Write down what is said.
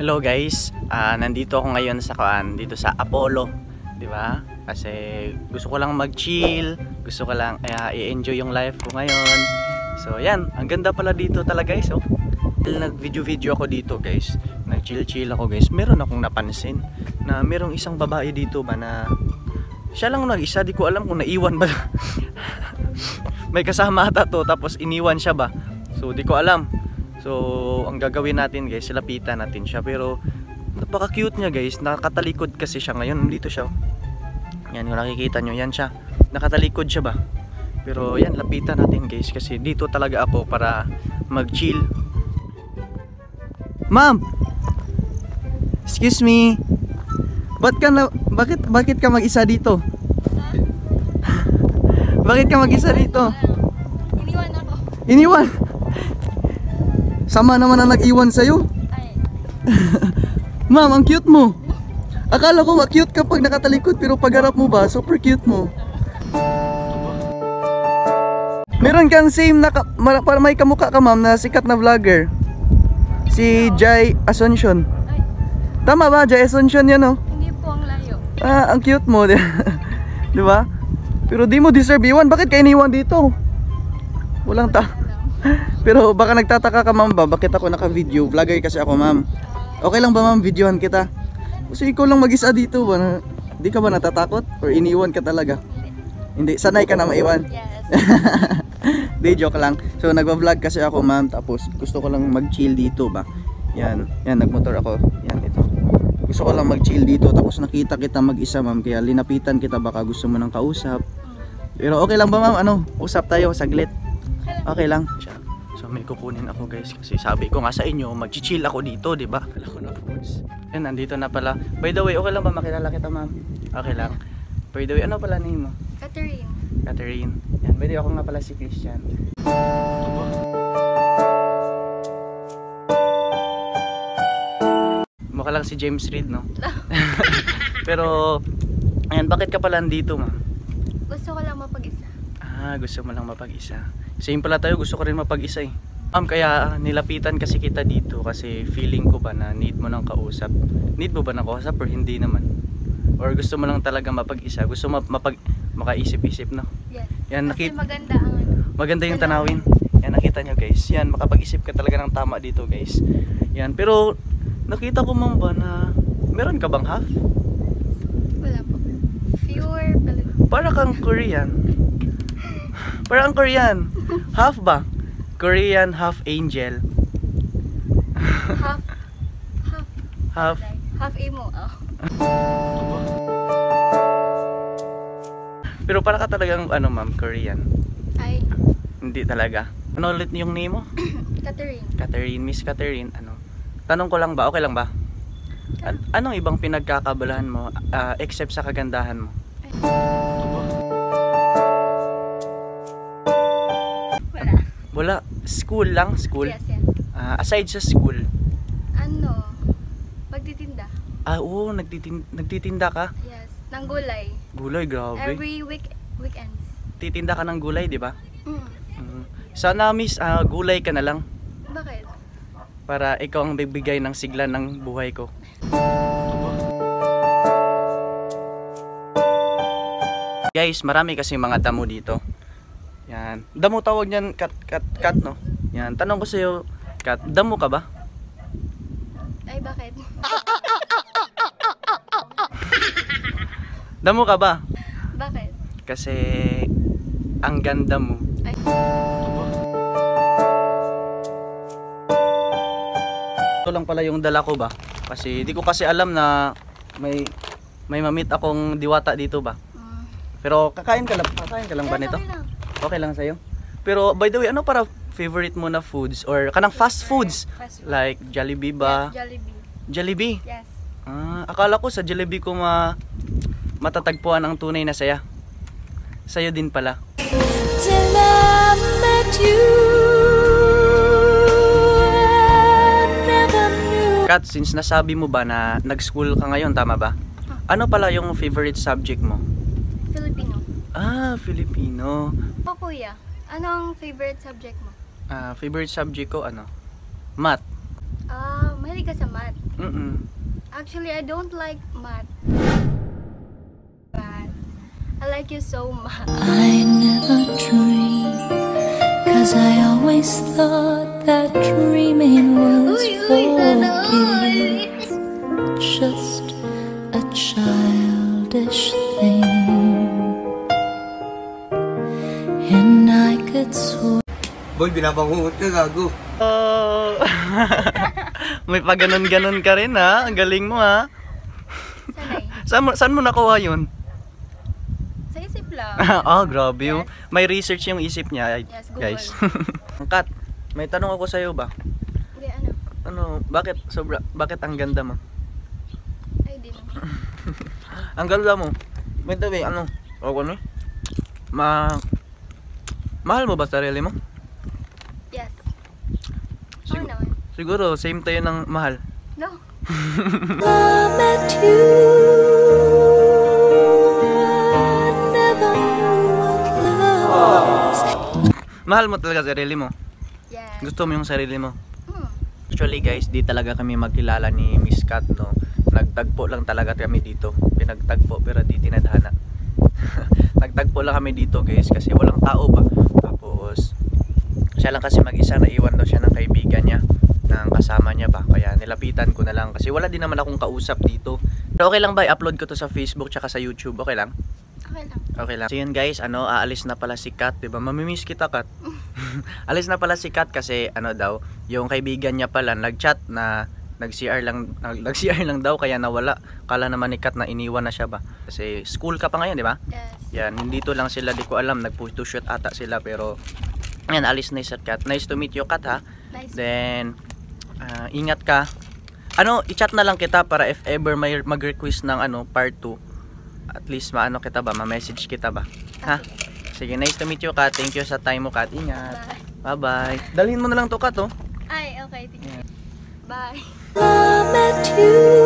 Hello guys, nandito ako ngayon sa dito sa Apollo, di ba? Kasi gusto ko lang mag-chill, gusto ko lang i-enjoy yung life ko ngayon. So yan, ang ganda pala dito talaga guys. Oh. Nag-video ako dito guys, nag-chill ako guys. Meron akong napansin na merong isang babae dito ba na siya lang nag-isa, di ko alam kung naiwan ba. May kasama ata to, tapos iniwan siya ba? So di ko alam. So, ang gagawin natin guys, lapitan natin siya. Pero, napaka-cute niya guys. Nakatalikod kasi siya ngayon. Dito siya. Yan, kung nakikita nyo, yan siya. Nakatalikod siya ba? Pero, yan, lapitan natin guys. Kasi dito talaga ako para mag-chill. Ma'am! Excuse me. Bakit ka mag-isa dito? Bakit ka mag-isa dito? Iniwan ako. Iniwan? Sama naman ang nag-iwan sa'yo. Ma'am, ang cute mo. Akala ko cute kapag nakatalikod, pero pagharap mo ba, super cute mo. Meron kang same na para may kamukha ka ma'am na sikat na vlogger. Si Jai Asuncion. Tama ba? Jai Asuncion yan oh. Hindi po ang layo. Ang cute mo. Di ba? Pero di mo deserve iwan. Bakit ka iniwan dito? Walang Pero baka nagtataka ka ma'am ba, bakit ako naka-video? Vlogger kasi ako ma'am. Okay lang ba ma'am, videohan kita? Kasi ikaw lang mag-isa dito ba? Di ka ba natatakot? Or iniwan ka talaga? Hindi, sanay ka na maiwan? Yes. Di, joke lang. So nagva-vlog kasi ako ma'am, tapos gusto ko lang mag-chill dito ba? Yan, nagmotor ako. Yan, ito. Gusto ko lang mag-chill dito, tapos nakita kita mag-isa ma'am, kaya linapitan kita, baka gusto mo ng kausap. Pero okay lang ba ma'am, usap tayo saglit. Okay lang. So may kukunin ako guys kasi sabi ko nga sa inyo mag-chill ako dito, di ba? Kala ko na foods. Yan, nandito na pala. By the way, okay lang ba makilala kita ma'am? Okay lang. By the way, ano pala name mo? Catherine. Catherine. Yan, by the way, ako nga pala si Christian. Mukha lang si James Reid, no? Pero, ayan, bakit ka pala nandito ma'am? Gusto ko lang mapag-isa. Gusto mo lang mapag-isa. Same pala tayo, gusto ko rin mapag-isa eh. Kaya nilapitan kasi kita dito kasi feeling ko ba na need mo ng kausap. Need mo ba ng kausap or hindi naman? Or gusto mo lang talaga mapag-isa? Gusto mo makaisip-isip, no? Yes. Yan, kasi maganda ang maganda yung tanawin. Yan, nakita nyo guys. Yan, makapag-isip ka talaga ng tama dito guys. Yan, pero nakita ko ma'am ba na meron ka bang half? Wala po. Fewer. Para kang Korean. Parang Korean. Half ba? Korean, half angel. Half emo. Oh. Pero para ka talagang ma'am, Korean. Ay. Hindi talaga. Ano ulit yung name mo? Catherine. Catherine, Miss Catherine. Tanong ko lang ba, okay lang ba? Anong ibang pinagkakabalahan mo except sa kagandahan mo? Wala. School lang? School? Yes, yes. Aside sa school? Magtitinda. Oo, nagtitinda ka? Yes. Ng gulay. Gulay, grabe. Every weekends. Titinda ka ng gulay, di ba? Sana miss, gulay ka na lang. Bakit? Para ikaw ang bibigay ng sigla ng buhay ko. Guys, marami kasi mga damo dito. Yan. Damo tawag niyan, kat, no? Yan. Tanong ko sa'yo, Kat, damo ka ba? Ay, bakit? Damo ka ba? Bakit? Kasi, ang ganda mo. Ay. Ito lang pala yung dala ko ba? Kasi, di ko kasi alam na may mamit akong diwata dito ba? Pero, kakain ka lang ba nito? Okay lang. Okay lang sa'yo? Pero by the way, ano para favorite mo na foods? Or kanang fast foods? Fast food. Like Jollibee ba? Yes, Jollibee. Jollibee? Yes. Akala ko sa Jollibee ko matatagpuan ang tunay na saya. Sa'yo din pala. Till I met you, I never knew. Kat, since nasabi mo ba na nag-school ka ngayon, tama ba? Ano pala yung favorite subject mo? Filipino. Filipino. O kuya, anong favorite subject mo? Favorite subject ko, Math. Mahilig ka sa math. Actually, I don't like math. But I like you so much. I never dreamed, 'cause I always thought that dreaming was for kids. Just a childish thing. And I could swear. Boy, binabangungot ka, gago. Oh. May pa ganon-ganon ka rin ha. Ang galing mo ha. Sanay. Saan mo nakuha yun? Sa isip lang. Oh, grabe yung. May research yung isip niya, Yes, Google. guys. Kat, may tanong ako sa'yo ba? Hindi, ano? Ano, bakit ang ganda mo? Ay, di mo. Ang ganda mo. By the way, ano? Ako mahal mo ba sarili mo? Yes. Sigur- Oo naman. Siguro, same tayo ng mahal. No. I met you, I never knew what love was. Mahal mo talaga sarili mo. Yes. Gusto mo yung sarili mo. Hmm. Actually guys, di talaga kami magkilala ni Miss Kat, no. Nagtagpo lang talaga kami dito. Pinagtagpo pero di tinadhana. Nagtagpo lang kami dito guys kasi walang tao ba. Tapos siya lang kasi mag-isa, naiwan daw siya ng kaibigan niya, ng kasama niya ba. Kaya nilapitan ko na lang kasi wala din naman akong kausap dito. Pero okay lang ba i-upload ko to sa Facebook tsaka sa YouTube? Okay lang? Okay lang. Okay lang. So yun guys, aalis na pala si Kat, 'di ba? Mamimiss kita, Kat. Alis na pala si Kat kasi daw, yung kaibigan niya pala nag-chat na nag-CR lang daw kaya nawala. Kala naman ni Kat na iniwan na siya ba. Kasi school ka pa ngayon, 'di ba? Yes. Yan, nandito lang sila, di ko alam, nag-photoshoot ata sila pero yan, alis na si Kat. Nice to meet you, Kat, ha. Nice. Then ingat ka. I-chat na lang kita para if ever may mag-request ng part 2. At least kita ba, ma-message kita ba. Ha? Sige, nice to meet you, Kat. Thank you sa time mo, Kat. Ingat. Bye. Bye-bye. Dalhin mo na lang to, Kat, oh. Ay, okay. Thank you. Bye. I met you.